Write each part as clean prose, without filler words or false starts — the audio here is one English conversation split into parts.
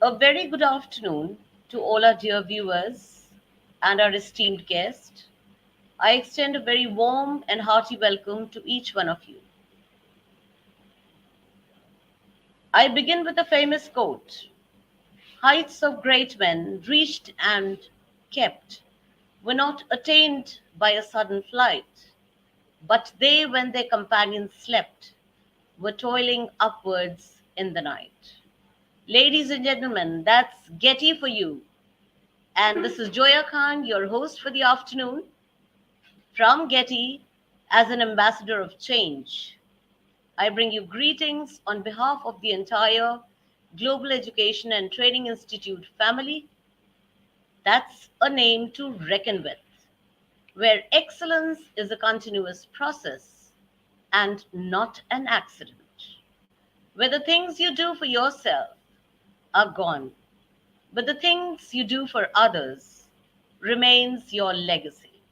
A very good afternoon to all our dear viewers and our esteemed guest. I extend a very warm and hearty welcome to each one of you. I begin with a famous quote: heights of great men reached and kept were not attained by a sudden flight, but they, when their companions slept, were toiling upwards in the night. Ladies and gentlemen, that's Getty for you. And this is Joya Khan, your host for the afternoon from Getty as an ambassador of change. I bring you greetings on behalf of the entire Global Education and Training Institute family. That's a name to reckon with, where excellence is a continuous process and not an accident, where the things you do for yourself are gone, but the things you do for others remains your legacy.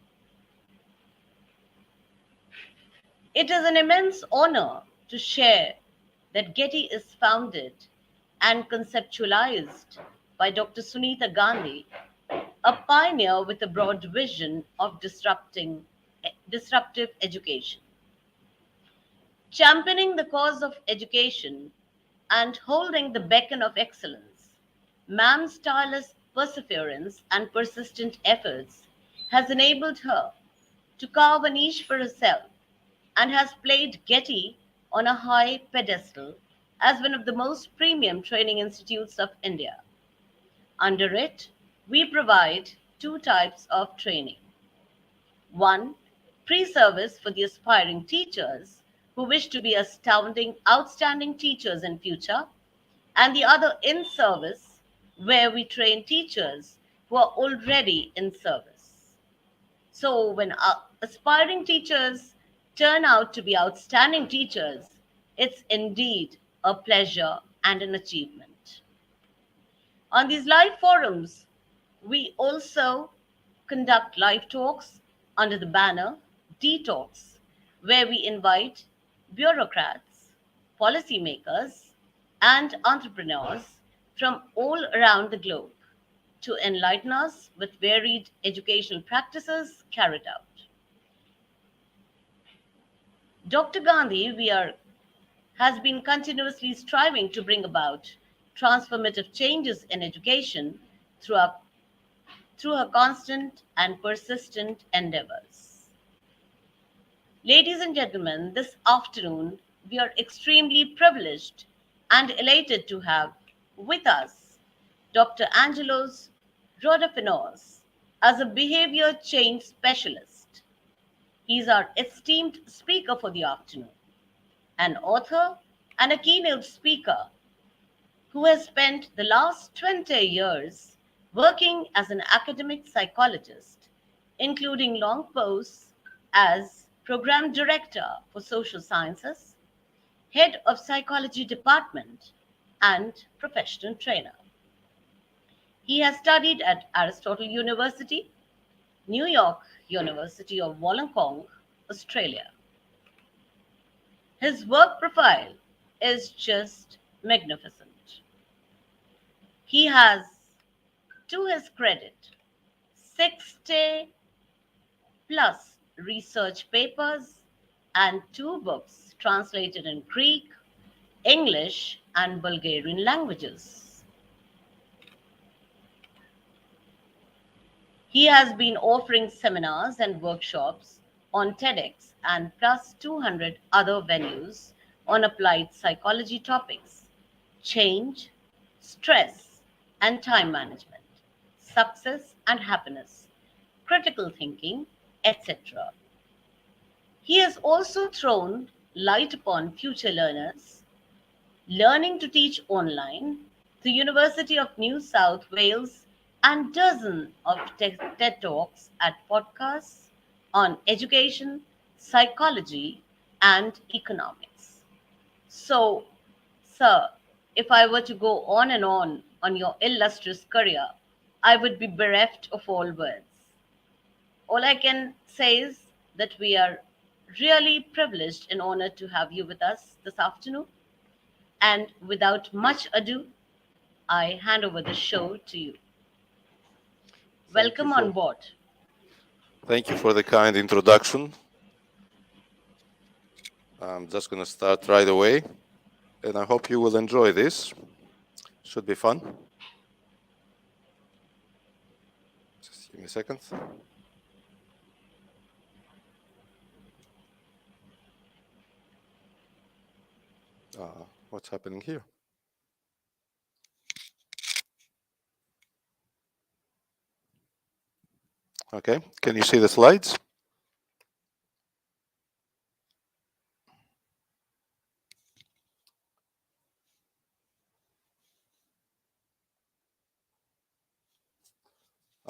It is an immense honor to share that Getty is founded and conceptualized by Dr. Sunita Gandhi, a pioneer with a broad vision of disruptive education. Championing the cause of education and holding the beacon of excellence, Ma'am's tireless perseverance and persistent efforts has enabled her to carve a niche for herself and has played Getty on a high pedestal as one of the most premium training institutes of India. Under it, we provide two types of training. One, pre-service for the aspiring teachers who wish to be outstanding teachers in future, and the other in-service, where we train teachers who are already in service. So when aspiring teachers turn out to be outstanding teachers, it's indeed a pleasure and an achievement. On these live forums, we also conduct live talks under the banner Detox, where we invite bureaucrats, policymakers, and entrepreneurs from all around the globe to enlighten us with varied educational practices carried out. Dr. Gandhi has been continuously striving to bring about transformative changes in education through her, through her constant and persistent endeavors. Ladies and gentlemen, this afternoon we are extremely privileged and elated to have with us Dr. Angelos Rodafinos as a behavior change specialist. He is our esteemed speaker for the afternoon, an author and a keynote speaker who has spent the last 20 years working as an academic psychologist, including long posts as program director for social sciences, head of psychology department, and professional trainer. He has studied at Aristotle University, New York University of Wollongong, Australia. His work profile is just magnificent. He has, to his credit, 60 plus research papers and two books translated in Greek, English, and Bulgarian languages. He has been offering seminars and workshops on TEDx and plus 200 other venues on applied psychology topics: change, stress and time management, success and happiness, critical thinking, etc. He has also thrown light upon future learners, learning to teach online, the University of New South Wales, and dozens of TED Talks at podcasts on education, psychology, and economics. So, sir, if I were to go on your illustrious career, I would be bereft of all words. All I can say is that we are really privileged and honored to have you with us this afternoon. And without much ado, I hand over the show to you. Thank you Welcome on for board. thank you for the kind introduction. I'm just going to start right away, and I hope you will enjoy this. Should be fun. Just give me a second. What's happening here? Okay, can you see the slides?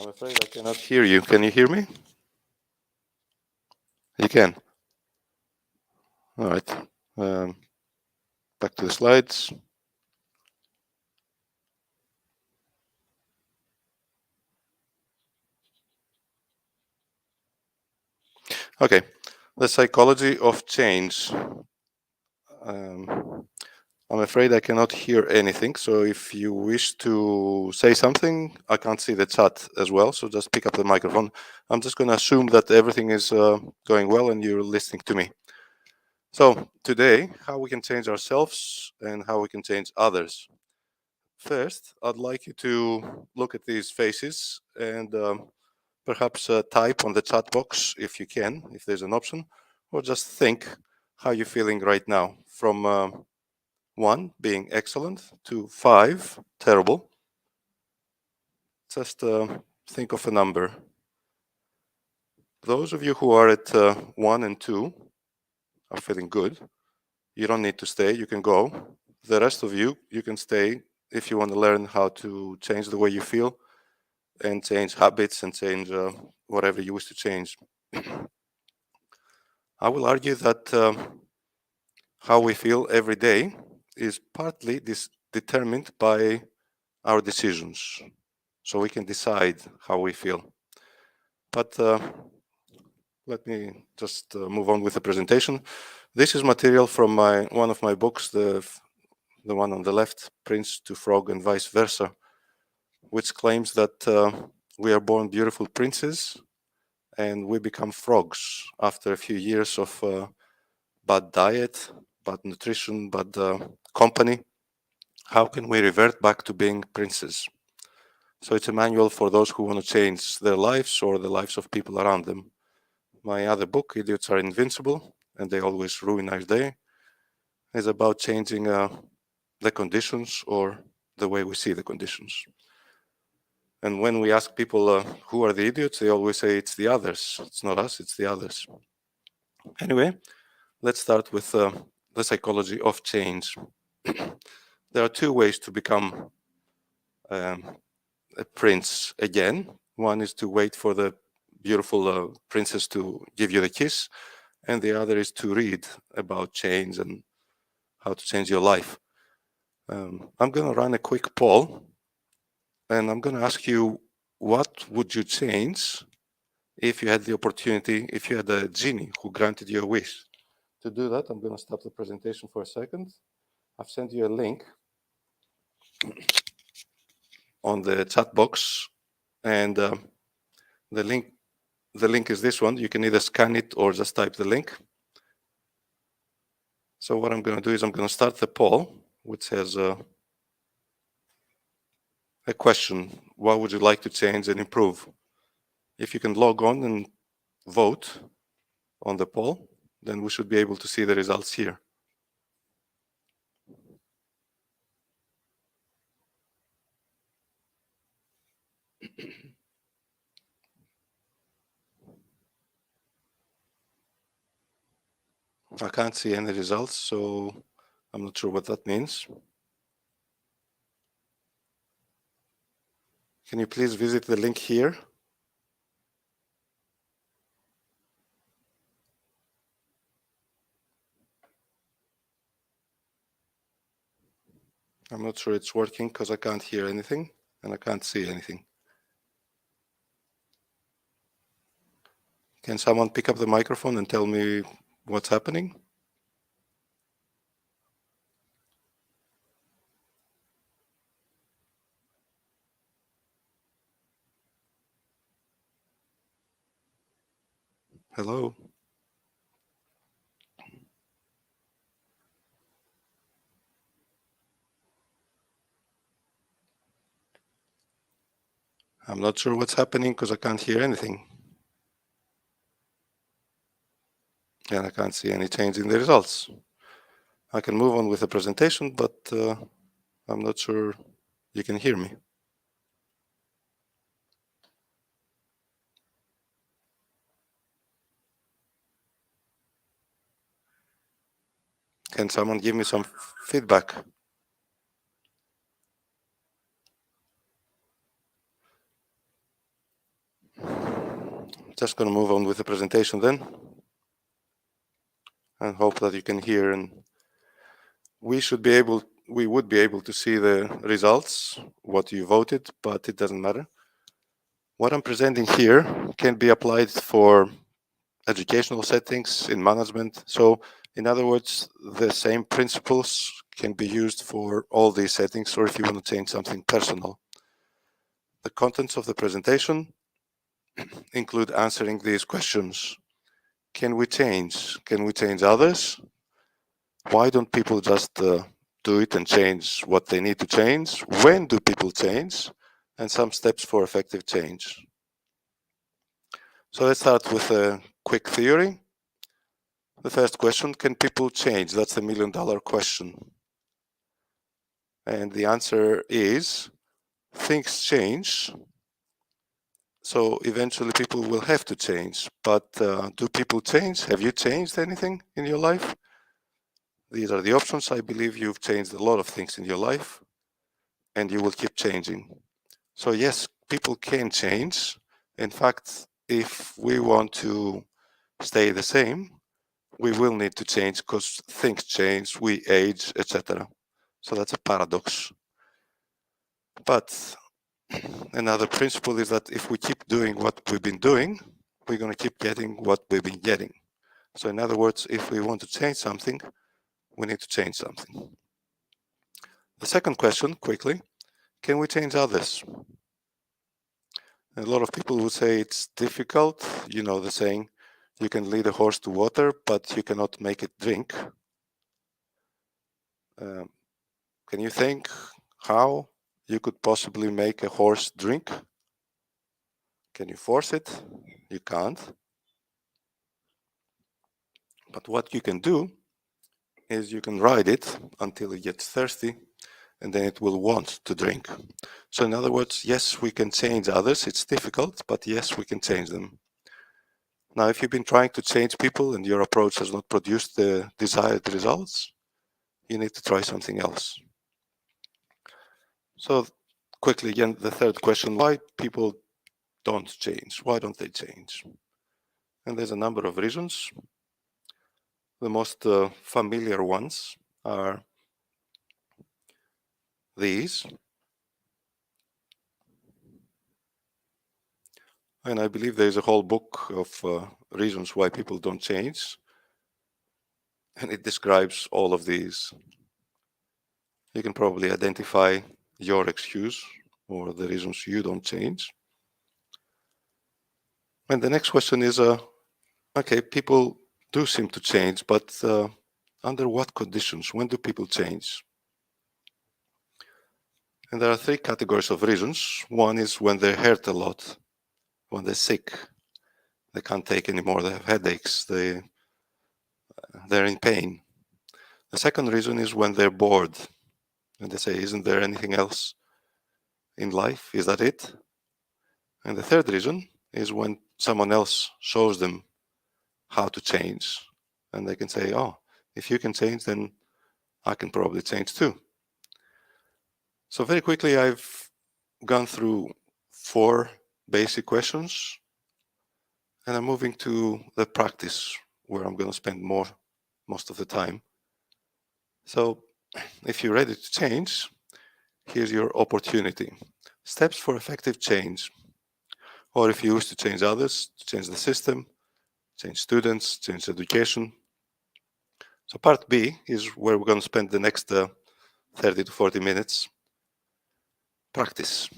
I'm afraid I cannot hear you. Can you hear me? You can. All right. Back to the slides. Okay, the psychology of change. I'm afraid I cannot hear anything. So if you wish to say something, I can't see the chat as well. So just pick up the microphone. I'm just going to assume that everything is going well and you're listening to me. So today, how we can change ourselves and how we can change others. First, I'd like you to look at these faces and perhaps type on the chat box if you can, if there's an option, or just think how you're feeling right now from 1 being excellent to 5 terrible. Just think of a number. Those of you who are at 1 and 2 are feeling good. You don't need to stay, you can go. The rest of you, you can stay if you want to learn how to change the way you feel and change habits and change whatever you wish to change. I will argue that how we feel every day is partly determined by our decisions. So we can decide how we feel. But let me just move on with the presentation. This is material from one of my books, the one on the left, Prince to Frog and Vice Versa, which claims that we are born beautiful princes and we become frogs after a few years of bad diet, bad nutrition, bad company. How can we revert back to being princes? So it's a manual for those who want to change their lives or the lives of people around them. My other book, Idiots Are Invincible and They Always Ruin Our Day, is about changing the conditions or the way we see the conditions. And when we ask people who are the idiots, they always say it's the others. It's not us, it's the others. Anyway, let's start with the psychology of change. There are two ways to become a prince again. One is to wait for the beautiful princess to give you the kiss, and the other is to read about change and how to change your life. I'm going to run a quick poll, and I'm going to ask you, what would you change if you had the opportunity, if you had a genie who granted you a wish? To do that, I'm going to stop the presentation for a second. I've sent you a link on the chat box, and the link is this one. You can either scan it or just type the link. So what I'm going to do is I'm going to start the poll, which has a question: what would you like to change and improve? If you can log on and vote on the poll, then we should be able to see the results here. I can't see any results, so I'm not sure what that means. Can you please visit the link here? I'm not sure it's working because I can't hear anything and I can't see anything. Can someone pick up the microphone and tell me what's happening? Hello. I'm not sure what's happening because I can't hear anything. And I can't see any change in the results. I can move on with the presentation, but I'm not sure you can hear me. Can someone give me some feedback? Just going to move on with the presentation then, and hope that you can hear. And we would be able to see the results, what you voted, but it doesn't matter. What I'm presenting here can be applied for educational settings in management. So in other words, the same principles can be used for all these settings, or if you want to change something personal. The contents of the presentation include answering these questions. Can we change? Can we change others? Why don't people just do it and change what they need to change? When do people change? And some steps for effective change. So let's start with a quick theory. The first question, can people change? That's the million-dollar question. And the answer is, things change. So eventually people will have to change. But do people change? Have you changed anything in your life? These are the options. I believe you've changed a lot of things in your life, and you will keep changing. So yes, people can change. In fact, if we want to stay the same, we will need to change because things change, we age, etc. So that's a paradox. But another principle is that if we keep doing what we've been doing, we're going to keep getting what we've been getting. So in other words, if we want to change something, we need to change something. The second question, quickly, can we change others? A lot of people would say it's difficult. You know the saying, you can lead a horse to water, but you cannot make it drink. Can you think how you could possibly make a horse drink? Can you force it? You can't. But what you can do is you can ride it until it gets thirsty, and then it will want to drink. So in other words, yes, we can change others. It's difficult, but yes, we can change them. Now, if you've been trying to change people and your approach has not produced the desired results, you need to try something else. So quickly, again, the third question, why people don't change? Why don't they change? And there's a number of reasons. The most familiar ones are these. And I believe there's a whole book of reasons why people don't change. And it describes all of these. You can probably identify your excuse or the reasons you don't change. And the next question is, okay, people do seem to change, but under what conditions? When do people change? And there are three categories of reasons. One is when they're hurt a lot, when they're sick, they can't take anymore, they have headaches, they're in pain. The second reason is when they're bored and they say, isn't there anything else in life? Is that it? And the third reason is when someone else shows them how to change. And they can say, oh, if you can change, then I can probably change too. So very quickly, I've gone through 4 basic questions, and I'm moving to the practice where I'm going to spend most of the time. So if you're ready to change, here's your opportunity. Steps for effective change. Or if you wish to change others, to change the system, change students, change education. So part B is where we're going to spend the next 30 to 40 minutes. Practice.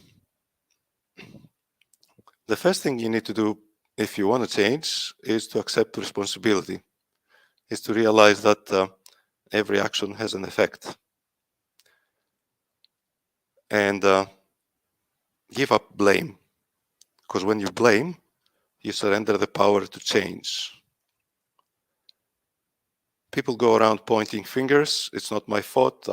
The first thing you need to do if you want to change, is to accept responsibility, is to realize that every action has an effect. And give up blame, because when you blame, you surrender the power to change. People go around pointing fingers. It's not my fault.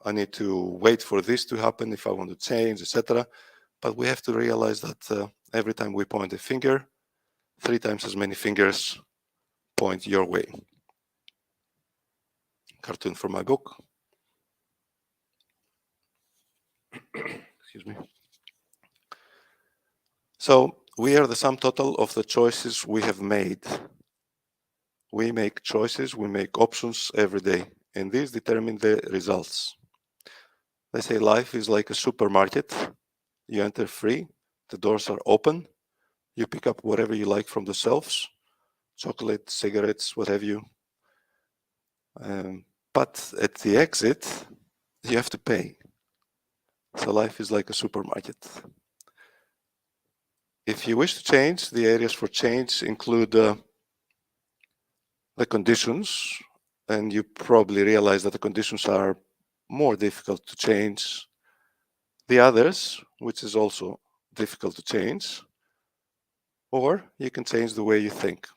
I need to wait for this to happen if I want to change, etc. But we have to realize that every time we point a finger, 3 times as many fingers point your way. Cartoon from my book. Excuse me. So we are the sum total of the choices we have made. We make choices, we make options every day, and these determine the results. They say life is like a supermarket. You enter free, the doors are open, you pick up whatever you like from the shelves, chocolate, cigarettes, what have you. But at the exit, you have to pay. So life is like a supermarket. If you wish to change, the areas for change include the conditions, and you probably realize that the conditions are more difficult to change. The others, which is also difficult to change, or you can change the way you think.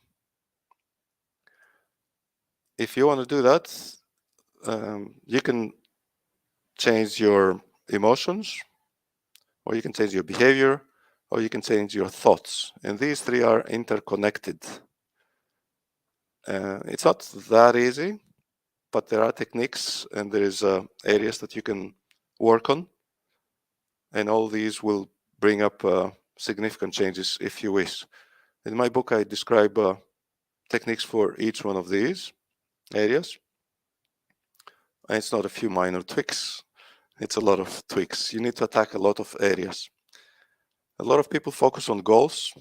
If you want to do that, you can change your emotions, or you can change your behavior, or you can change your thoughts. And these 3 are interconnected. It's not that easy, but there are techniques and there is areas that you can work on. And all these will bring up significant changes if you wish. In my book, I describe techniques for each one of these areas. And it's not a few minor tweaks. It's a lot of tweaks. You need to attack a lot of areas. A lot of people focus on goals,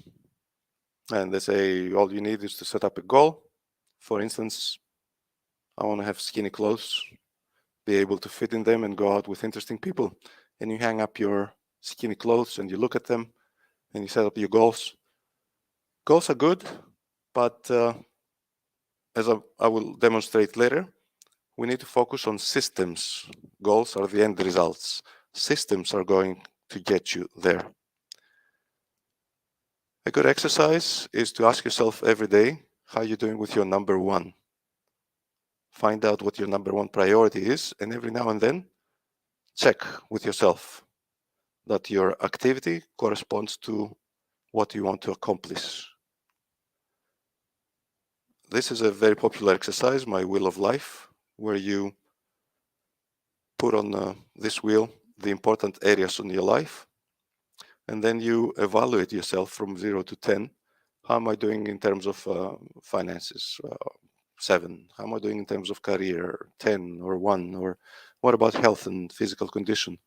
and they say all you need is to set up a goal. For instance, I want to have skinny clothes, be able to fit in them and go out with interesting people. And you hang up your skinny clothes and you look at them and you set up your goals. Goals are good, but as I will demonstrate later, we need to focus on systems. Goals are the end results. Systems are going to get you there. A good exercise is to ask yourself every day how you're doing with your number 1. Find out what your number 1 priority is, and every now and then check with yourself that your activity corresponds to what you want to accomplish. This is a very popular exercise, my wheel of life, where you put on this wheel the important areas in your life, and then you evaluate yourself from 0 to 10. How am I doing in terms of finances? 7. How am I doing in terms of career? 10 or 1? Or what about health and physical condition?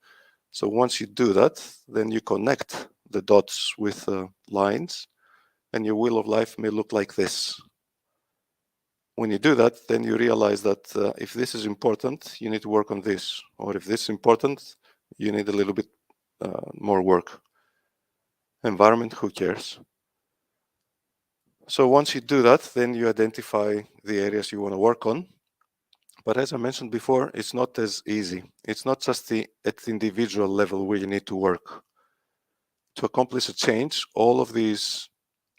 So once you do that, then you connect the dots with lines, and your wheel of life may look like this. When you do that, then you realize that if this is important, you need to work on this. Or if this is important, you need a little bit more work. Environment, who cares? So once you do that, then you identify the areas you want to work on. But as I mentioned before, it's not as easy. It's not just at the individual level where you need to work. To accomplish a change, all of these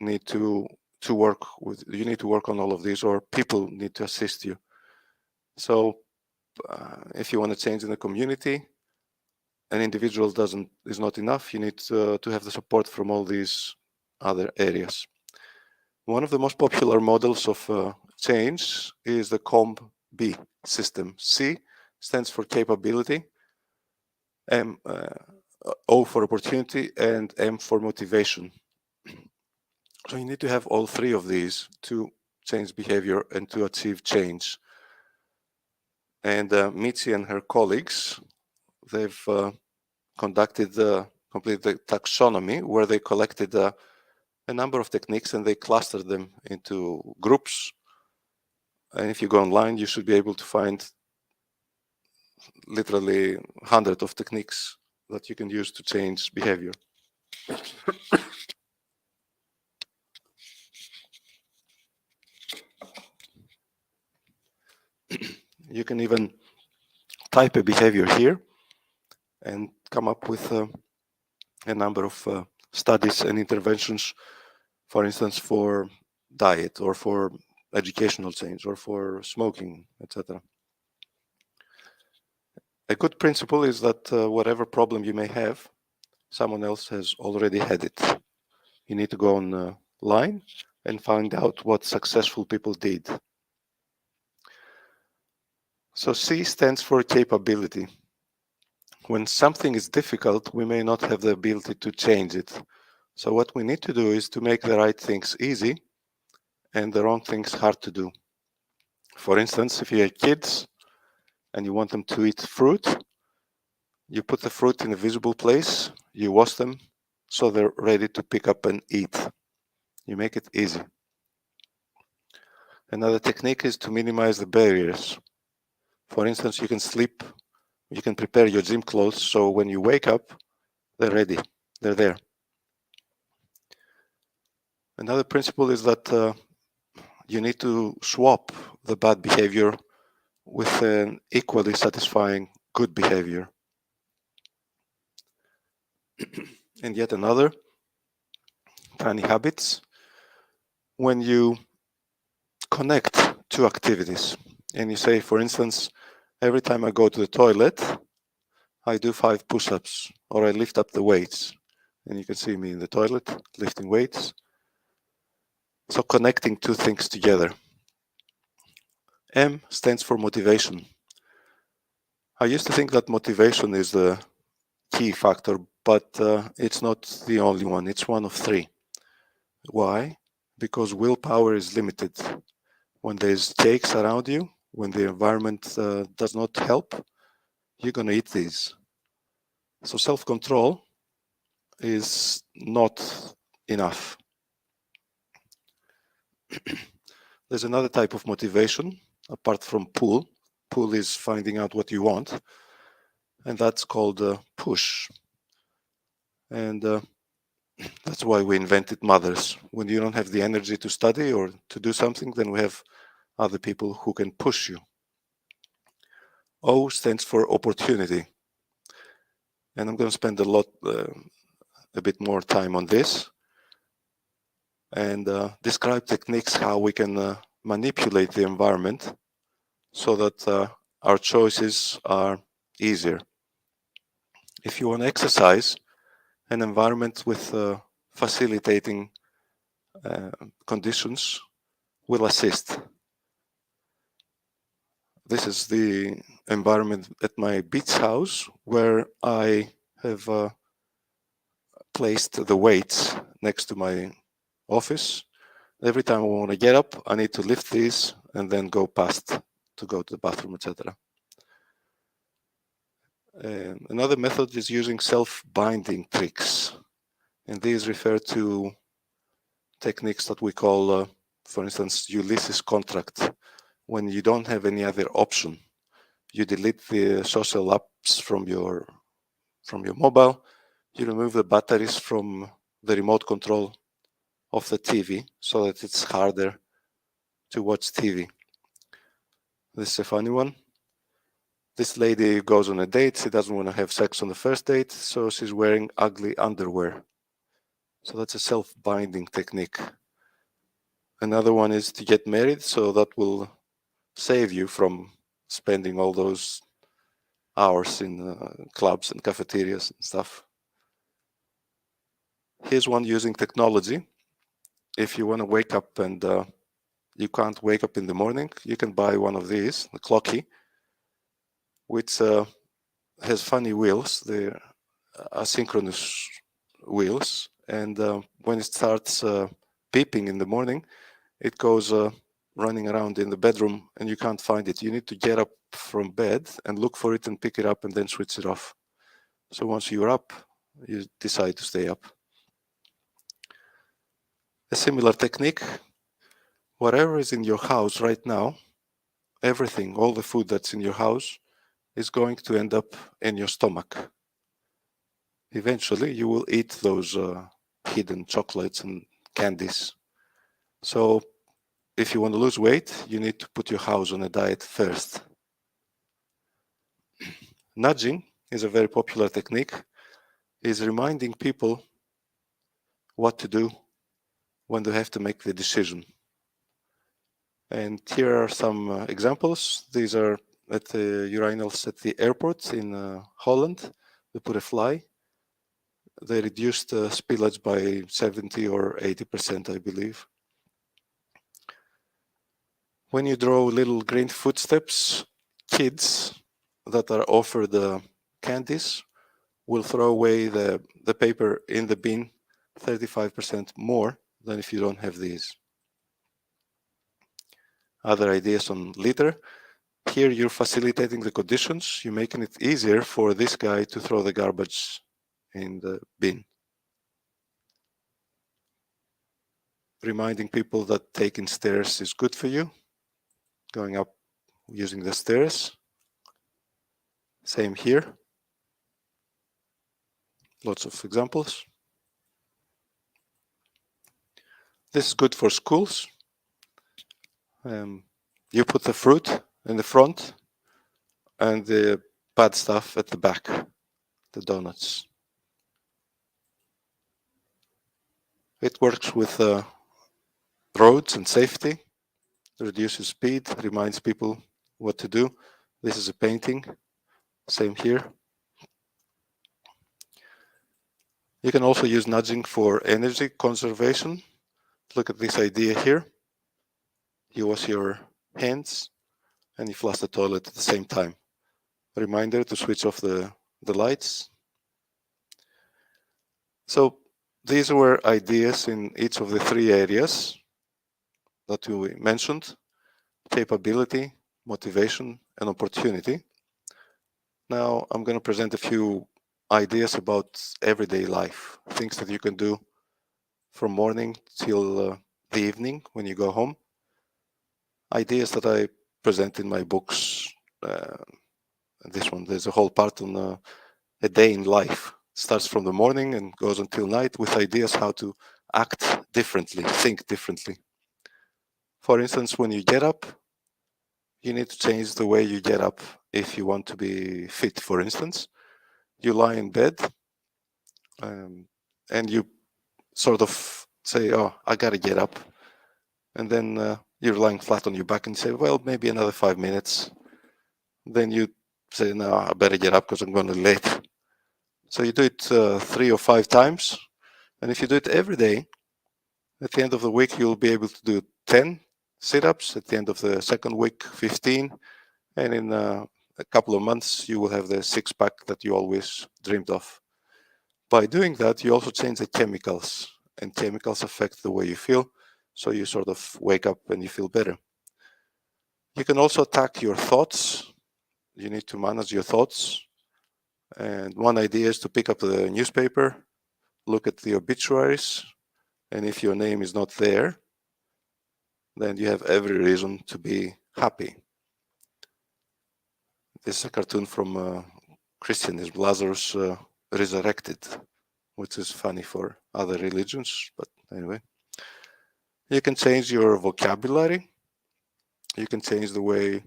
need to work with. You need to work on all of these, or people need to assist you. So if you want to change in the community, an individual is not enough. You need to have the support from all these other areas. One of the most popular models of change is the COMB system. C stands for capability, O for opportunity, and M for motivation. So you need to have all 3 of these to change behavior and to achieve change. And Mitzi and her colleagues, they've completed the taxonomy, where they collected a number of techniques and they clustered them into groups. And if you go online, you should be able to find literally hundreds of techniques that you can use to change behavior. You can even type a behavior here and come up with a number of studies and interventions, for instance, for diet or for educational change or for smoking, etc. A good principle is that whatever problem you may have, someone else has already had it. You need to go online and find out what successful people did. So C stands for capability. When something is difficult, we may not have the ability to change it. So what we need to do is to make the right things easy and the wrong things hard to do. For instance, if you have kids and you want them to eat fruit, you put the fruit in a visible place, you wash them so they're ready to pick up and eat. You make it easy. Another technique is to minimize the barriers. For instance, you can prepare your gym clothes so when you wake up, they're ready, they're there. Another principle is that you need to swap the bad behavior with an equally satisfying good behavior. And yet another, tiny habits. When you connect two activities and you say, for instance, every time I go to the toilet, I do 5 push-ups or I lift up the weights. And you can see me in the toilet lifting weights. So connecting two things together. M stands for motivation. I used to think that motivation is the key factor, but it's not the only one. It's one of 3. Why? Because willpower is limited. When there's cakes around you, when the environment does not help, you're going to eat these. So self-control is not enough. There's another type of motivation apart from pull. Pull is finding out what you want, and that's called push. And that's why we invented mothers. When you don't have the energy to study or to do something, then we have other people who can push you. O stands for opportunity. And I'm going to spend a bit more time on this and describe techniques how we can manipulate the environment so that our choices are easier. If you want to exercise, an environment with facilitating conditions will assist. This is the environment at my beach house where I have placed the weights next to my office. Every time I want to get up, I need to lift these and then go past to go to the bathroom, etc. Another method is using self-binding tricks. And these refer to techniques that we call, for instance, Ulysses contract. When you don't have any other option, you delete the social apps from your mobile, you remove the batteries from the remote control of the TV so that it's harder to watch TV. This is a funny one. This lady goes on a date, she doesn't want to have sex on the first date, so she's wearing ugly underwear. So that's a self-binding technique. Another one is to get married, so that will save you from spending all those hours in clubs and cafeterias and stuff. Here's one using technology. If you want to wake up and you can't wake up in the morning, you can buy one of these, the clocky, which has funny wheels. They're asynchronous wheels, and when it starts beeping in the morning, it goes running around in the bedroom and you can't find it. You need to get up from bed and look for it and pick it up and then switch it off. So once you're up, you decide to stay up. A similar technique, whatever is in your house right now, everything, all the food that's in your house is going to end up in your stomach. Eventually, you will eat those hidden chocolates and candies. So if you want to lose weight, you need to put your house on a diet first. Nudging is a very popular technique, is reminding people what to do when they have to make the decision. And here are some examples. These are at the urinals at the airport in Holland. They put a fly. They reduced spillage by 70 or 80%, I believe. When you draw little green footsteps, kids that are offered candies will throw away the paper in the bin 35% more than if you don't have these. Other ideas on litter. Here you're facilitating the conditions, you're making it easier for this guy to throw the garbage in the bin. Reminding people that taking stairs is good for you, going up using the stairs. Same here. Lots of examples. This is good for schools. You put the fruit in the front and the bad stuff at the back, the donuts. It works with roads and safety, reduces speed, reminds people what to do. This is a painting, same here. You can also use nudging for energy conservation. Look at this idea here. You wash your hands and you flush the toilet at the same time. A reminder to switch off the lights. So these were ideas in each of the three areas that we mentioned: capability, motivation, and opportunity. Now I'm going to present a few ideas about everyday life, things that you can do from morning till the evening when you go home. Ideas that I present in my books. This one, there's a whole part on a day in life. Starts from the morning and goes until night with ideas how to act differently, think differently. For instance, when you get up, you need to change the way you get up if you want to be fit. For instance, you lie in bed and you sort of say, oh, I gotta get up. And then you're lying flat on your back and say, well, maybe another 5 minutes. Then you say, no, I better get up because I'm going to late. So you do it 3 or 5 times. And if you do it every day, at the end of the week, you'll be able to do 10 sit-ups. At the end of the second week, 15. And in a couple of months, you will have the six-pack that you always dreamed of. By doing that, you also change the chemicals. And chemicals affect the way you feel. So you sort of wake up and you feel better. You can also attack your thoughts. You need to manage your thoughts. And one idea is to pick up the newspaper, look at the obituaries, and if your name is not there, then you have every reason to be happy. This is a cartoon from Christianism, Lazarus resurrected, which is funny for other religions, but anyway. You can change your vocabulary. You can change the way.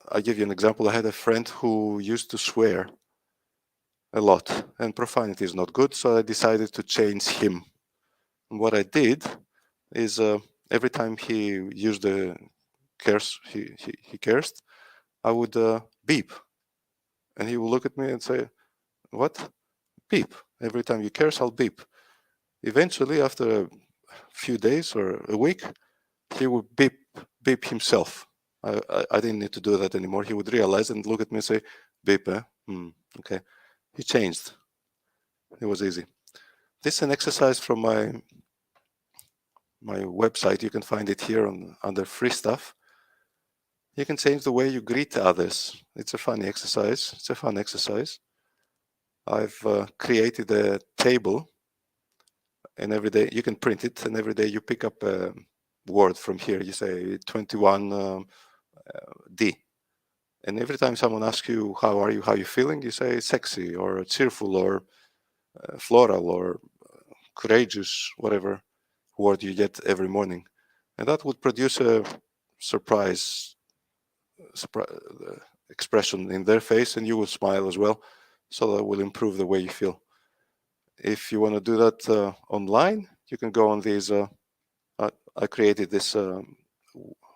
I'll give you an example. I had a friend who used to swear a lot, and profanity is not good, so I decided to change him. And what I did is every time he used the curse, he cursed, I would beep, and he would look at me and say, "What? Beep? Every time you curse, I'll beep." Eventually, after a few days or a week, he would beep himself. I didn't need to do that anymore. He would realize and look at me and say, "Beep, eh? Okay." He changed. It was easy. This is an exercise from my website. You can find it here under free stuff. You can change the way you greet others. It's a funny exercise. It's a fun exercise. I've created a table, and every day you can print it, and every day you pick up a word from here. You say 21 D. And every time someone asks you, how are you, how are you feeling, you say sexy or cheerful or floral or courageous, whatever word you get every morning. And that would produce a surprise expression in their face, and you will smile as well. So that will improve the way you feel. If you want to do that online, you can go on these. I created this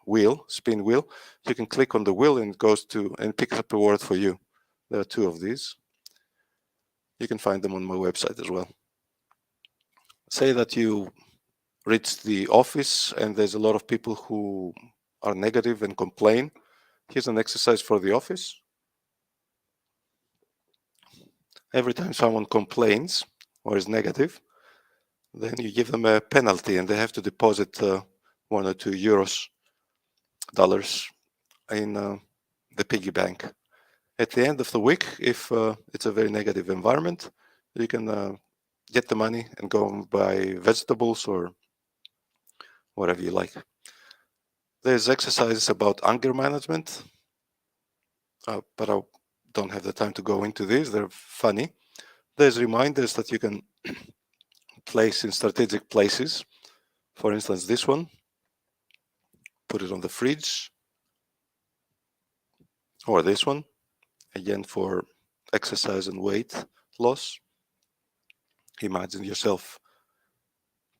wheel, spin wheel. You can click on the wheel and it goes to and picks up a word for you. There are 2 of these. You can find them on my website as well. Say that you reach the office and there's a lot of people who are negative and complain. Here's an exercise for the office. Every time someone complains or is negative, then you give them a penalty and they have to deposit 1 or 2 euros, dollars in the piggy bank. At the end of the week, if it's a very negative environment, you can get the money and go and buy vegetables or whatever you like. There's exercises about anger management, but I don't have the time to go into these. They're funny. There's reminders that you can place in strategic places. For instance, this one, put it on the fridge, or this one, again for exercise and weight loss. Imagine yourself,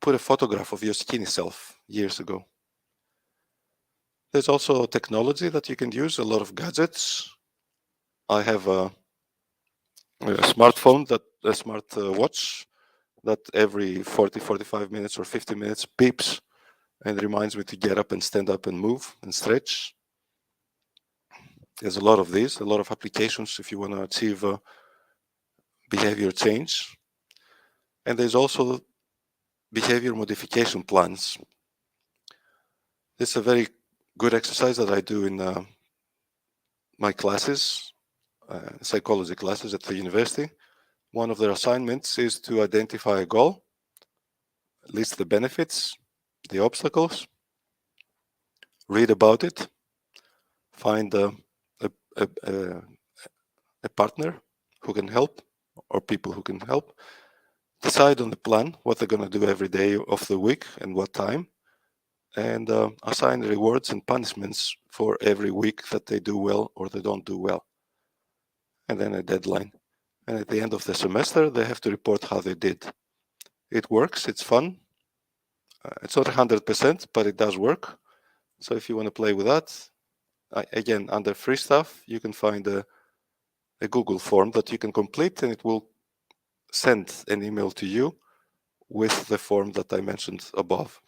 put a photograph of your skinny self years ago. There's also technology that you can use, a lot of gadgets. I have a smartphone, a smart watch that every 40, 45 minutes or 50 minutes beeps and reminds me to get up and stand up and move and stretch. There's a lot of these, a lot of applications if you want to achieve behavior change. And there's also behavior modification plans. This is a very good exercise that I do in my classes, psychology classes at the university. One of their assignments is to identify a goal, list the benefits, the obstacles, read about it, find a partner who can help or people who can help, decide on the plan, what they're going to do every day of the week and what time, and assign rewards and punishments for every week that they do well or they don't do well. And then a deadline. And at the end of the semester, they have to report how they did. It works, it's fun. It's not 100%, but it does work. So if you want to play with that, again, under free stuff, you can find a Google form that you can complete and it will send an email to you with the form that I mentioned above.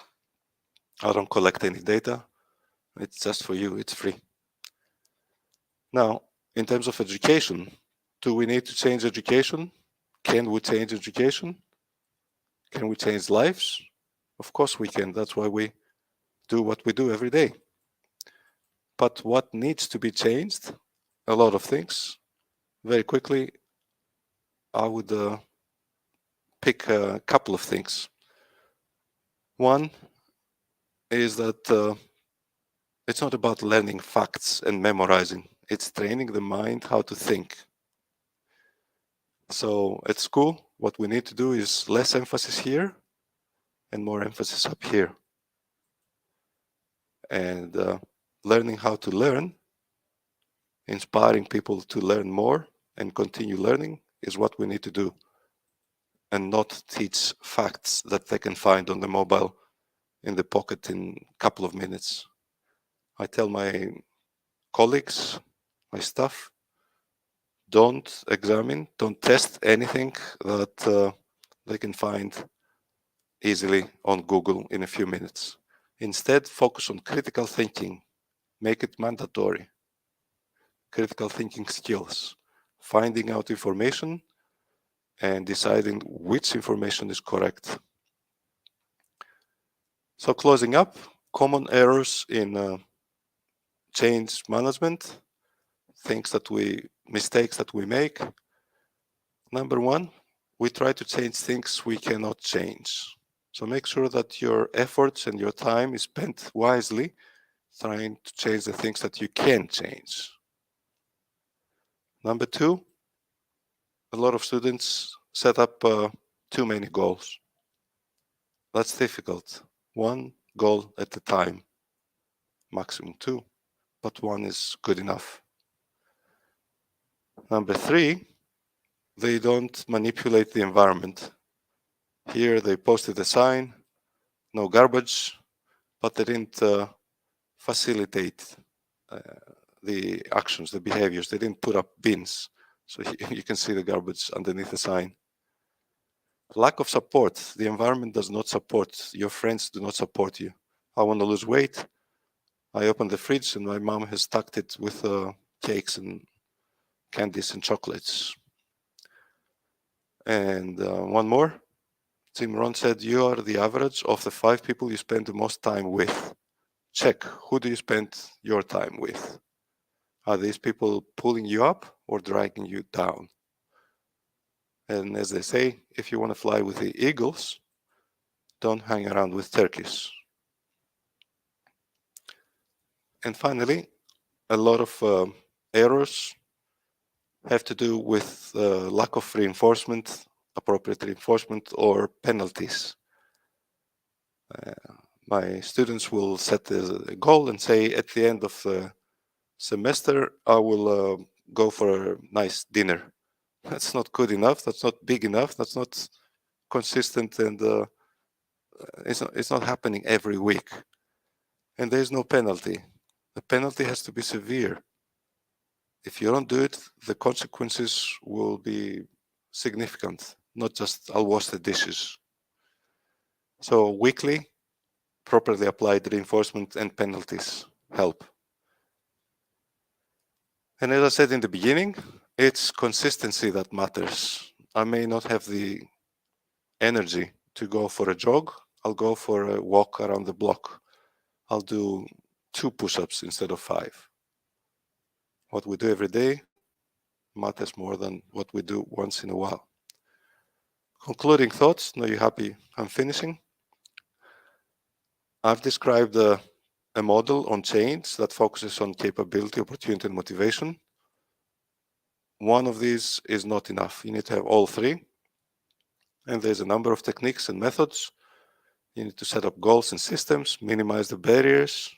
I don't collect any data. It's just for you. It's free. Now, in terms of education, do we need to change education? Can we change education? Can we change lives? Of course we can. That's why we do what we do every day. But what needs to be changed? A lot of things. Very quickly, I would pick a couple of things. One is that it's not about learning facts and memorizing. It's training the mind how to think. So at school, what we need to do is less emphasis here and more emphasis up here. And learning how to learn, inspiring people to learn more and continue learning is what we need to do, and not teach facts that they can find on the mobile in the pocket in a couple of minutes. I tell my colleagues, my staff, don't examine, don't test anything that they can find easily on Google in a few minutes. Instead, focus on critical thinking. Make it mandatory. Critical thinking skills. Finding out information and deciding which information is correct. So closing up, common errors in change management, mistakes that we make. Number one, we try to change things we cannot change. So make sure that your efforts and your time is spent wisely trying to change the things that you can change. Number two, a lot of students set up too many goals. That's difficult. One goal at a time, maximum two, but one is good enough. Number 3, they don't manipulate the environment. Here they posted a sign, no garbage, but they didn't facilitate the actions, the behaviors. They didn't put up bins, so you can see the garbage underneath the sign. Lack of support. The environment does not support. Your friends do not support you. I want to lose weight. I open the fridge and my mom has stocked it with cakes and candies and chocolates. And one more. Tim Ron said, you are the average of the 5 people you spend the most time with. Check, who do you spend your time with? Are these people pulling you up or dragging you down? And as they say, if you want to fly with the eagles, don't hang around with turkeys. And finally, a lot of errors have to do with lack of reinforcement, appropriate reinforcement, or penalties. My students will set a goal and say, at the end of the semester, I will go for a nice dinner. That's not good enough. That's not big enough. That's not consistent, and it's not happening every week. And there's no penalty. The penalty has to be severe. If you don't do it, the consequences will be significant, not just I'll wash the dishes. So weekly, properly applied reinforcement and penalties help. And as I said in the beginning, it's consistency that matters. I may not have the energy to go for a jog. I'll go for a walk around the block. I'll do 2 push-ups instead of 5. What we do every day matters more than what we do once in a while. Concluding thoughts. Now you happy I'm finishing? I've described a model on change that focuses on capability, opportunity, and motivation. One of these is not enough. You need to have all 3. And there's a number of techniques and methods. You need to set up goals and systems, minimize the barriers,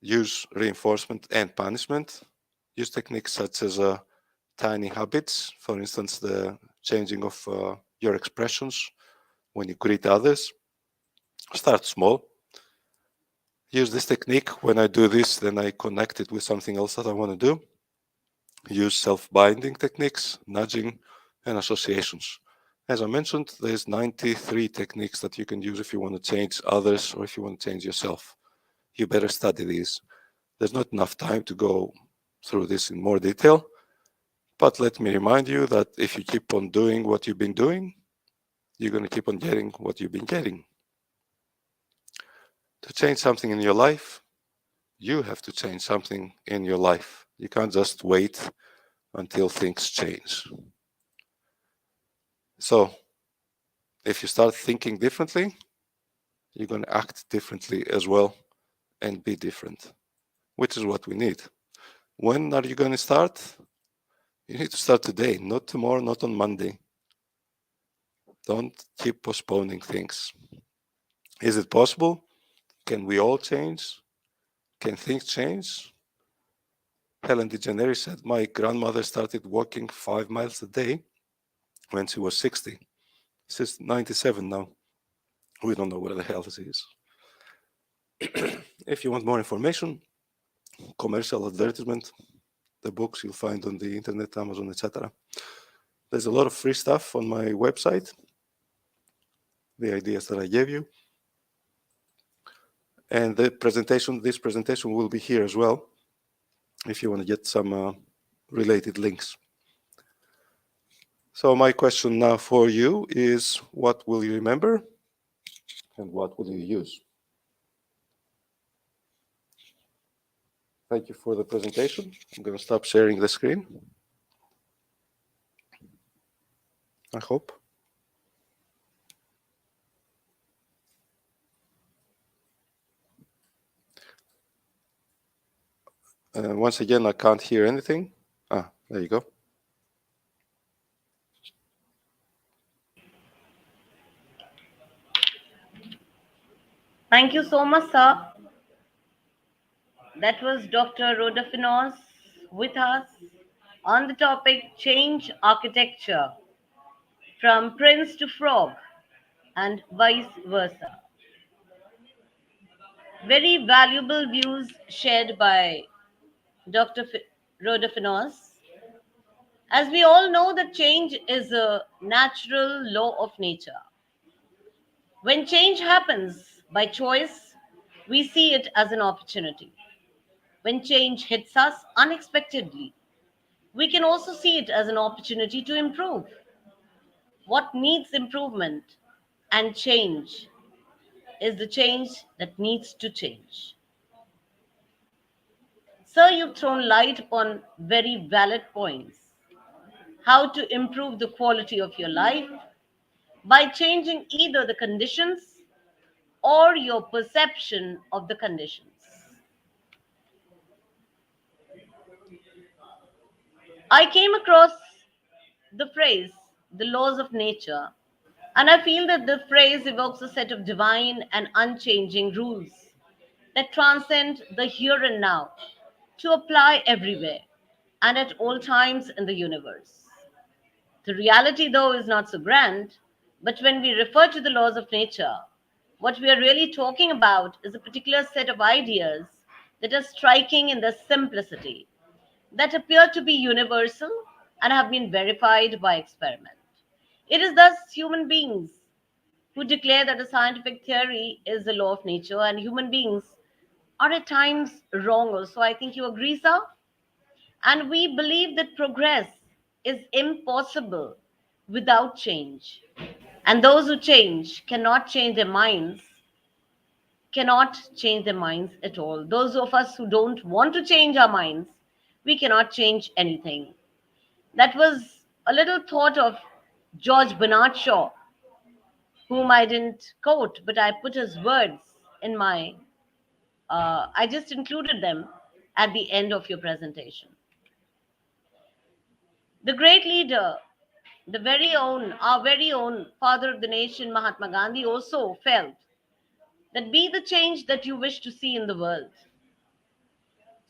use reinforcement and punishment, use techniques such as tiny habits, for instance, the changing of your expressions when you greet others. Start small. Use this technique. When I do this, then I connect it with something else that I want to do. Use self-binding techniques, nudging, and associations. As I mentioned, there's 93 techniques that you can use if you want to change others or if you want to change yourself. You better study these. There's not enough time to go through this in more detail, but let me remind you that if you keep on doing what you've been doing, you're going to keep on getting what you've been getting. To change something in your life, you have to change something in your life. You can't just wait until things change. So, if you start thinking differently, you're going to act differently as well and be different, which is what we need. When are you going to start? You need to start today, not tomorrow, not on Monday. Don't keep postponing things. Is it possible? Can we all change? Can things change? Helen DeGeneres said, my grandmother started walking 5 miles a day when she was 60. She's 97 now. We don't know where the hell this is. If you want more information, commercial advertisement, the books you'll find on the internet, Amazon, etc. There's a lot of free stuff on my website, the ideas that I gave you. And this presentation will be here as well, if you want to get some related links. So my question now for you is, what will you remember and what will you use? Thank you for the presentation. I'm going to stop sharing the screen. I hope. Once again, I can't hear anything. There you go. Thank you so much, sir. That was Dr. Rodafinos with us on the topic Change Architecture from Prince to Frog and vice versa. Very valuable views shared by Dr. Rodafinos. As we all know, that change is a natural law of nature. When change happens by choice, we see it as an opportunity. When change hits us unexpectedly, we can also see it as an opportunity to improve. What needs improvement and change is the change that needs to change. Sir, you've thrown light upon very valid points. How to improve the quality of your life by changing either the conditions or your perception of the conditions. I came across the phrase, the laws of nature, and I feel that the phrase evokes a set of divine and unchanging rules that transcend the here and now to apply everywhere and at all times in the universe. The reality, though, is not so grand, but when we refer to the laws of nature, what we are really talking about is a particular set of ideas that are striking in their simplicity, that appear to be universal and have been verified by experiment. It is thus human beings who declare that a scientific theory is the law of nature, and human beings are at times wrong also. I think you agree, sir? And we believe that progress is impossible without change. And those who change cannot change their minds, cannot change their minds at all. Those of us who don't want to change our minds, we cannot change anything. That was a little thought of George Bernard Shaw, whom I didn't quote, but I put his words in my, I just included them at the end of your presentation. The great leader, our very own father of the nation, Mahatma Gandhi, also felt that be the change that you wish to see in the world.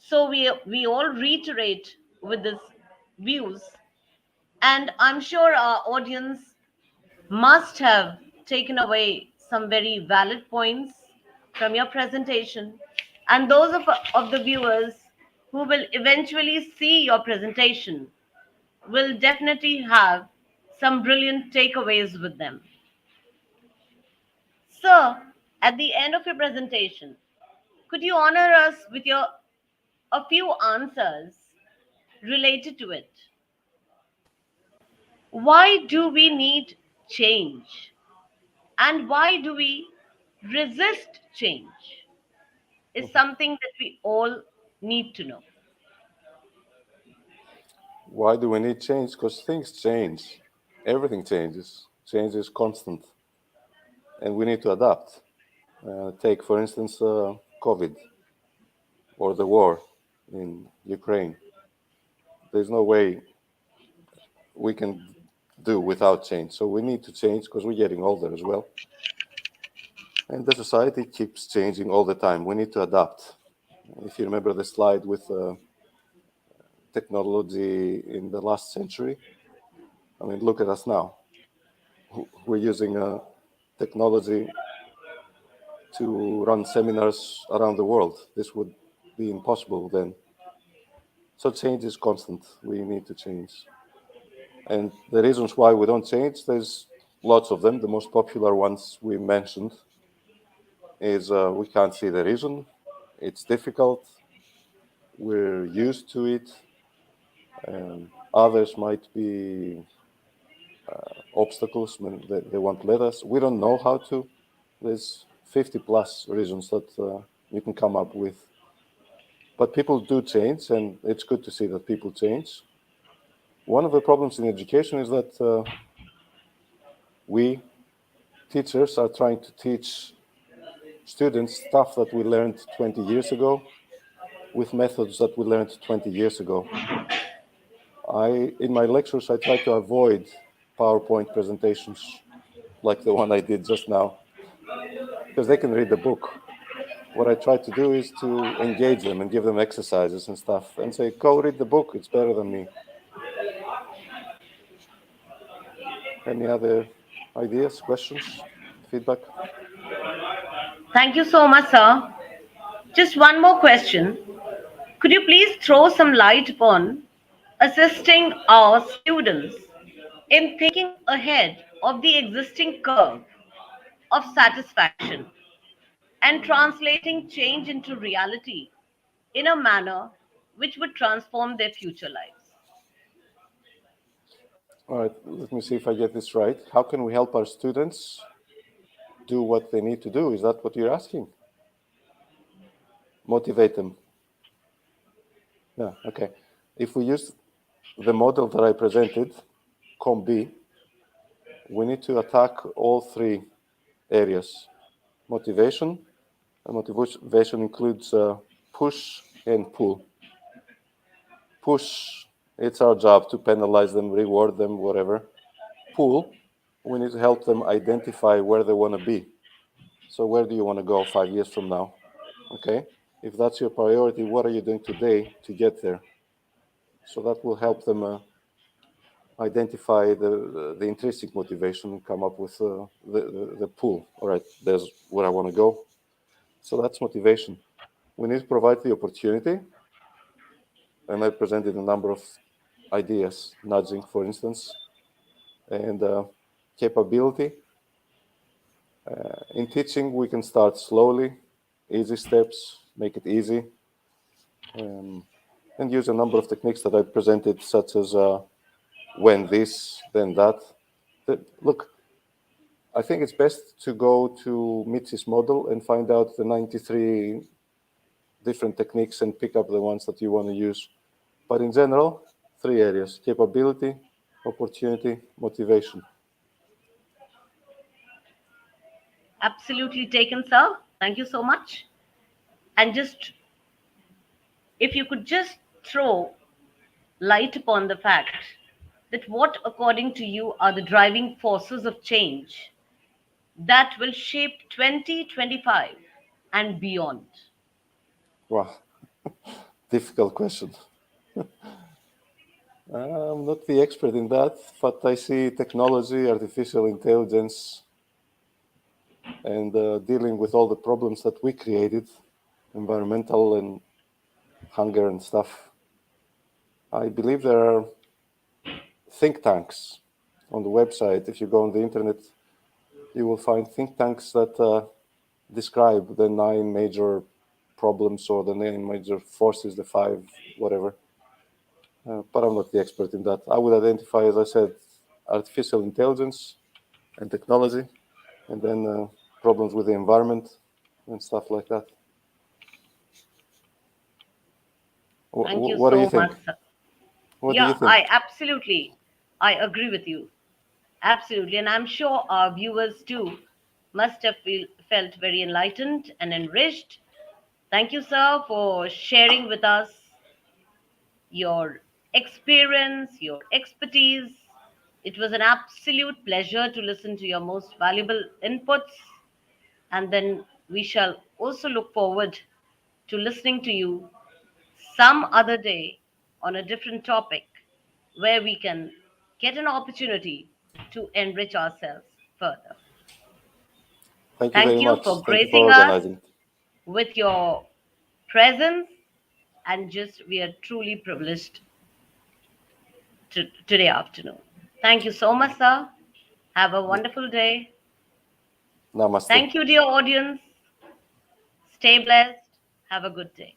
So we all reiterate with these views, and I'm sure our audience must have taken away some very valid points from your presentation, and those of the viewers who will eventually see your presentation will definitely have some brilliant takeaways with them. Sir, at the end of your presentation, could you honor us with your a few answers related to it? Why do we need change? And why do we resist change? Is Mhm. something that we all need to know. Why do we need change? Because things change. Everything changes. Change is constant, and we need to adapt. Take, for instance, COVID or the war in Ukraine. There's no way we can do without change. So we need to change because we're getting older as well. And the society keeps changing all the time. We need to adapt. If you remember the slide with technology in the last century, I mean, look at us now. We're using technology to run seminars around the world. This would be impossible then. So change is constant. We need to change. And the reasons why we don't change, there's lots of them. The most popular ones we mentioned is we can't see the reason. It's difficult. We're used to it. Others might be obstacles when they won't let us. We don't know how to. There's 50 plus reasons that you can come up with. But people do change, and it's good to see that people change. One of the problems in education is that we teachers are trying to teach students stuff that we learned 20 years ago with methods that we learned 20 years ago. In my lectures, I try to avoid PowerPoint presentations like the one I did just now, because they can read the book. what I try to do is to engage them and give them exercises and stuff and say, go read the book, it's better than me. Any other ideas, questions, feedback? Thank you so much, sir. Just one more question. Could you please throw some light upon assisting our students in thinking ahead of the existing curve of satisfaction and translating change into reality in a manner which would transform their future lives? All right, let me see if I get this right. How can we help our students do what they need to do? Is that what you're asking? Motivate them. Yeah, okay. If we use the model that I presented, COM-B, we need to attack all three areas. Motivation, and motivation includes push and pull. Push, it's our job to penalize them, reward them, whatever. Pull, we need to help them identify where they want to be. So where do you want to go 5 years from now? Okay, if that's your priority, what are you doing today to get there? So that will help them identify the intrinsic motivation and come up with the pull. All right, there's where I want to go. So that's motivation. We need to provide the opportunity, and I presented a number of ideas, nudging, for instance, and capability. In teaching, we can start slowly, easy steps, make it easy, and use a number of techniques that I presented, such as when this, then that. Look, I think it's best to go to Mitzi's model and find out the 93 different techniques and pick up the ones that you want to use. But in general, three areas: capability, opportunity, motivation. Absolutely taken, sir. Thank you so much. And just if you could just throw light upon the fact that what, according to you, are the driving forces of change that will shape 2025 and beyond? Wow, difficult question. I'm not the expert in that, but I see technology, artificial intelligence, and dealing with all the problems that we created, environmental and hunger and stuff. I believe there are think tanks on the website. If you go on the internet, you will find think tanks that describe the 9 major problems or the 9 major forces, the 5, whatever. But I'm not the expert in that. I would identify, as I said, artificial intelligence and technology, and then problems with the environment and stuff like that. Thank you What do you so think? much, sir. What do you Yeah, think? I agree with you. Absolutely. And I'm sure our viewers too must have felt very enlightened and enriched. Thank you, sir, for sharing with us your experience, your expertise. It was an absolute pleasure to listen to your most valuable inputs. And then we shall also look forward to listening to you some other day on a different topic where we can get an opportunity to enrich ourselves further. Thank you Thank very you much. for Thank you for gracing us organizing. with your presence, and just we are truly privileged today afternoon. Thank you so much, sir. Have a wonderful day. Namaste. Thank you, dear audience. Stay blessed. Have a good day.